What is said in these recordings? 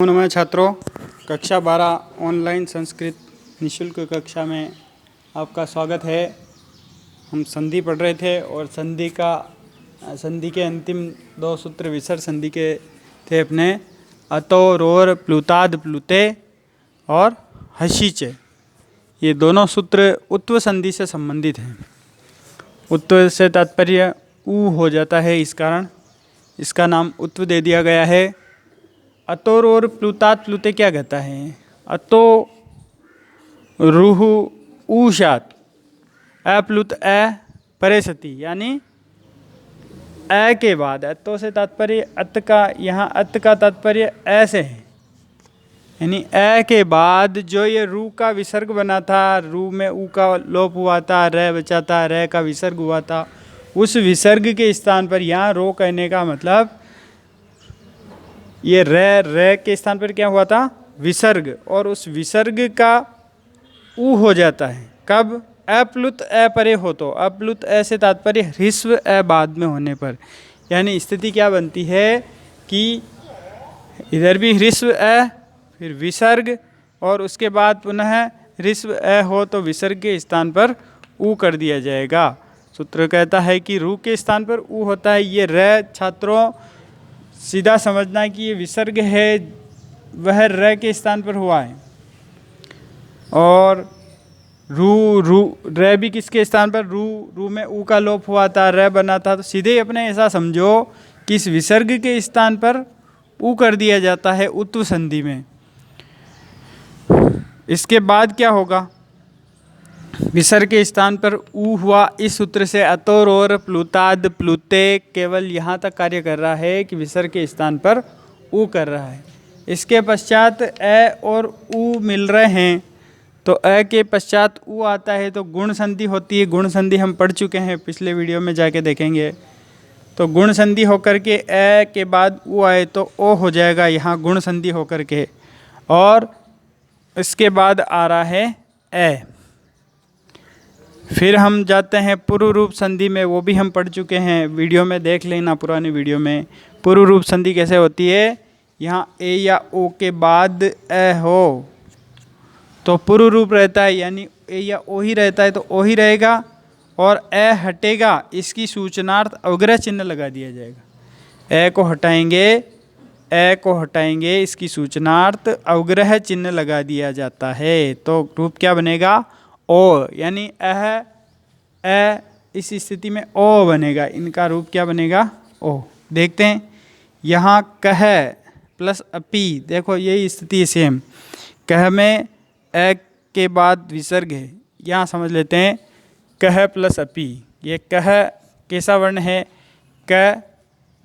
नमः छात्रों, कक्षा 12 ऑनलाइन संस्कृत निःशुल्क कक्षा में आपका स्वागत है। हम संधि पढ़ रहे थे और संधि के अंतिम दो सूत्र विसर्ग संधि के थे अपने अतो रोर प्लुताद प्लुते और हशीचे। ये दोनों सूत्र उत्व संधि से संबंधित हैं। उत्व से तात्पर्य ऊ हो जाता है, इस कारण इसका नाम उत्व दे दिया गया है। अतोर और प्लुतात प्लुते क्या कहता है? अतो रूह ऊशात अप्लुत परे सती, यानी ए के बाद अतो से तात्पर्य अत का, यहाँ अत का तात्पर्य ऐसे है, यानी ए के बाद जो ये रू का विसर्ग बना था, रू में ऊ का लोप हुआ था, रे बचा था, रे का विसर्ग हुआ था, उस विसर्ग के स्थान पर यहाँ रो कहने का मतलब ये रे के स्थान पर क्या हुआ था? विसर्ग, और उस विसर्ग का ऊ हो जाता है। कब? अप्लुत परे हो तो। अप्लुत से तात्पर्य ह्रस्व बाद में होने पर, यानी स्थिति क्या बनती है कि इधर भी ह्रस्व फिर विसर्ग और उसके बाद पुनः ह्रस्व हो तो विसर्ग के स्थान पर ऊ कर दिया जाएगा। सूत्र कहता है कि रू के स्थान पर ऊ होता है। ये रे छात्रों सीधा समझना कि ये विसर्ग है, वह र के स्थान पर हुआ है, और रू रे भी किसके स्थान पर? रू में ऊ का लोप हुआ था, र बना था, तो सीधे ही अपने ऐसा समझो कि इस विसर्ग के स्थान पर ऊ कर दिया जाता है उत्व संधि में। इसके बाद क्या होगा? विसर्ग के स्थान पर ऊ हुआ। इस सूत्र से अतोर और प्लुताद प्लुते केवल यहाँ तक कार्य कर रहा है कि विसर्ग के स्थान पर ऊ कर रहा है। इसके पश्चात ए और ऊ मिल रहे हैं, तो ए के पश्चात ऊ आता है तो गुण संधि होती है। गुण संधि हम पढ़ चुके हैं, पिछले वीडियो में जाके देखेंगे। तो गुण संधि होकर के ए के बाद ऊ आए तो ओ हो जाएगा यहाँ गुण संधि होकर के, और इसके बाद आ रहा है ए। फिर हम जाते हैं पूर्व रूप संधि में, वो भी हम पढ़ चुके हैं, वीडियो में देख लेना, पुराने वीडियो में। पूर्व रूप संधि कैसे होती है? यहाँ ए या ओ के बाद ए हो तो पूर्व रूप रहता है, यानी ए या ओ ही रहता है तो ओ ही रहेगा, और ए हटेगा इसकी सूचनार्थ अवग्रह चिन्ह लगा दिया जाएगा। ए को हटाएंगे इसकी सूचनार्थ अवग्रह चिन्ह लगा दिया जाता है। तो रूप क्या बनेगा? ओ, यानी ए इस स्थिति में ओ बनेगा। इनका रूप क्या बनेगा? ओ। देखते हैं यहाँ कह प्लस अपी, देखो यही स्थिति है सेम। कह में ए के बाद विसर्ग है, यहाँ समझ लेते हैं कह प्लस अपी। ये कह कैसा वर्ण है? क,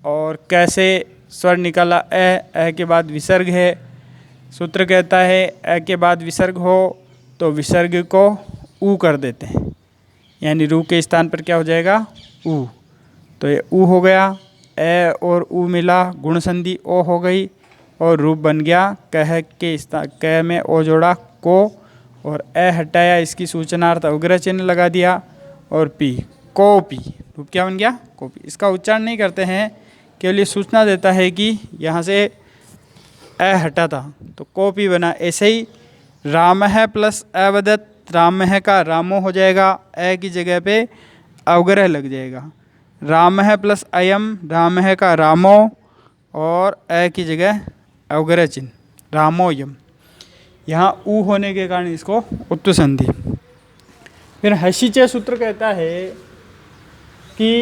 और कैसे स्वर निकाला ए के बाद विसर्ग है। सूत्र कहता है ए के बाद विसर्ग हो तो विसर्ग को ऊ कर देते हैं, यानी रू के स्थान पर क्या हो जाएगा? ऊ। तो ये ऊ हो गया, ए और ऊ मिला, गुण संधि ओ हो गई, और रूप बन गया कह के स्थान, कह में ओ जोड़ा को, और ए हटाया इसकी सूचनार्थ अवग्रह चिन्ह लगा दिया, और पी कोपी। रूप क्या बन गया? कोपी। इसका उच्चारण नहीं करते हैं, केवल ये सूचना देता है कि यहाँ से ए हटा था तो कोपी बना। ऐसे ही राम है प्लस अवदत्त, राम है का रामो हो जाएगा, ए की जगह पे अवग्रह लग जाएगा। राम है प्लस अयम, राम है का रामो, और ए की जगह अवग्रह चिन्ह रामोयम। यहाँ ऊ होने के कारण इसको उत्व संधि। फिर हशीचे सूत्र कहता है कि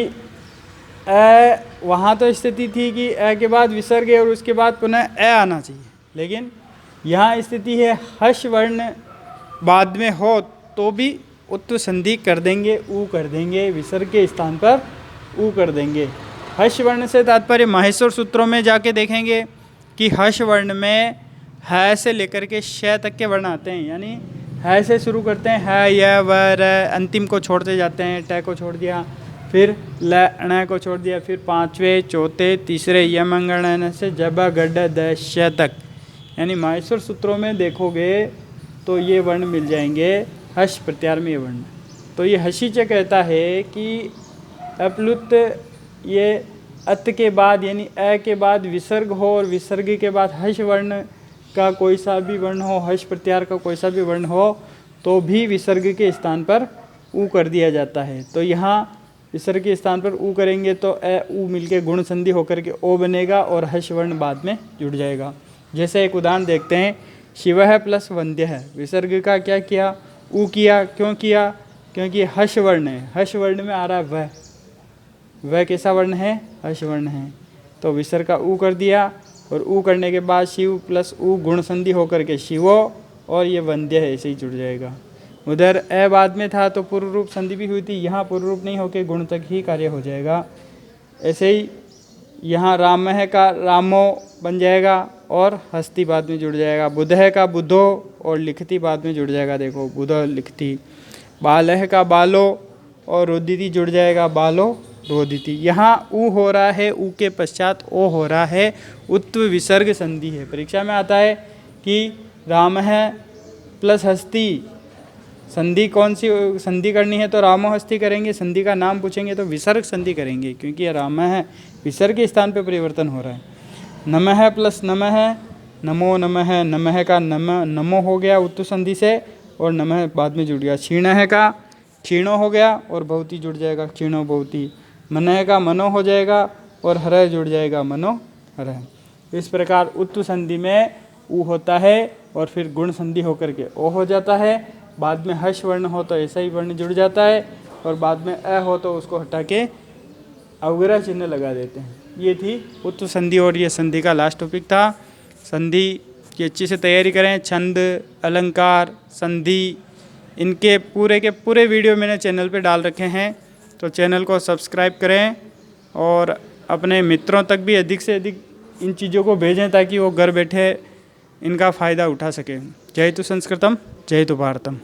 ए, वहाँ तो स्थिति थी कि ए के बाद विसर्ग है और उसके बाद पुनः ए आना चाहिए, लेकिन यहाँ स्थिति है हर्ष वर्ण बाद में हो तो भी उत्व संधि कर देंगे, ऊ कर देंगे, विसर्ग के स्थान पर ऊ कर देंगे। हर्ष वर्ण से तात्पर्य माहेश्वर सूत्रों में जाके देखेंगे कि हर्ष वर्ण में है से लेकर के श तक के वर्ण आते हैं, यानी है से शुरू करते हैं, है य व र, अंतिम को छोड़ते जाते हैं, ट को छोड़ दिया, फिर ल ण को छोड़ दिया, फिर पाँचवें चौथे तीसरे यमंगण से जब गड द श तक, यानी माहेश्वर सूत्रों में देखोगे तो ये वर्ण मिल जाएंगे, हर्ष प्रत्यार्मी वर्ण। तो ये हशीचे कहता है कि अप्लुत ये अत के बाद यानी ए के बाद विसर्ग हो और विसर्ग के बाद हर्ष वर्ण का कोई सा भी वर्ण हो, हर्ष प्रत्याहार का कोई सा भी वर्ण हो, तो भी विसर्ग के स्थान पर ऊ कर दिया जाता है। तो यहाँ विसर्ग के स्थान पर ऊ करेंगे तो ए ऊ मिलके गुण संधि होकर के ओ बनेगा और हर्ष वर्ण बाद में जुड़ जाएगा। जैसे एक उदाहरण देखते हैं, शिव है प्लस वंद्य है, विसर्ग का क्या किया, ऊ किया। क्यों किया? क्योंकि हर्ष वर्ण है, हर्ष वर्ण में आ रहा है वह कैसा वर्ण है, हर्ष वर्ण है, तो विसर्ग का ऊ कर दिया और ऊ करने के बाद शिव प्लस ऊ गुण संधि होकर के शिवो और ये वंद्य है, ऐसे ही जुड़ जाएगा। उधर ए बाद में था तो पूर्व रूप संधि भी हुई थी, यहाँ पूर्व रूप नहीं होके गुण तक ही कार्य हो जाएगा। ऐसे ही यहाँ राम है का रामो बन जाएगा और हस्ती बाद में जुड़ जाएगा। बुध है का बुधो और लिखती बाद में जुड़ जाएगा, देखो बुधो लिखती। बाल है का बालो और रोदिती जुड़ जाएगा, बालो रोदिती। यहाँ ऊ हो रहा है, ऊ के पश्चात ओ हो रहा है, उत्व विसर्ग संधि है। परीक्षा में आता है कि राम है प्लस हस्ती, संधि कौन सी संधि करनी है, तो रामो हस्ती करेंगे। संधि का नाम पूछेंगे तो विसर्ग संधि करेंगे, क्योंकि ये राम है, विसर्ग के स्थान पे परिवर्तन हो रहा है। नमः प्लस नमः है, नमो नमः, नमः का नमो हो गया उत्तु संधि से और नमः बाद में जुड़ गया। क्षीण है का क्षीणो हो गया और बहुती जुड़ जाएगा, क्षीणो बहुती। मनः का मनो हो जाएगा और हरह जुड़ जाएगा, मनो हरह। इस प्रकार उत्तु संधि में ऊ होता है और फिर गुण संधि होकर के ओ हो जाता है। बाद में हर्ष वर्ण हो तो ऐसा ही वर्ण जुड़ जाता है और बाद में अ हो तो उसको हटा के अवग्रह चिन्ह लगा देते हैं। ये थी उत्तु संधि और ये संधि का लास्ट टॉपिक था। संधि की अच्छी से तैयारी करें। छंद, अलंकार, संधि, इनके पूरे के पूरे वीडियो मैंने चैनल पे डाल रखे हैं, तो चैनल को सब्सक्राइब करें और अपने मित्रों तक भी अधिक से अधिक इन चीज़ों को भेजें ताकि वो घर बैठे इनका फ़ायदा उठा सकें। जय तु संस्कृतम, जय तु भारतम।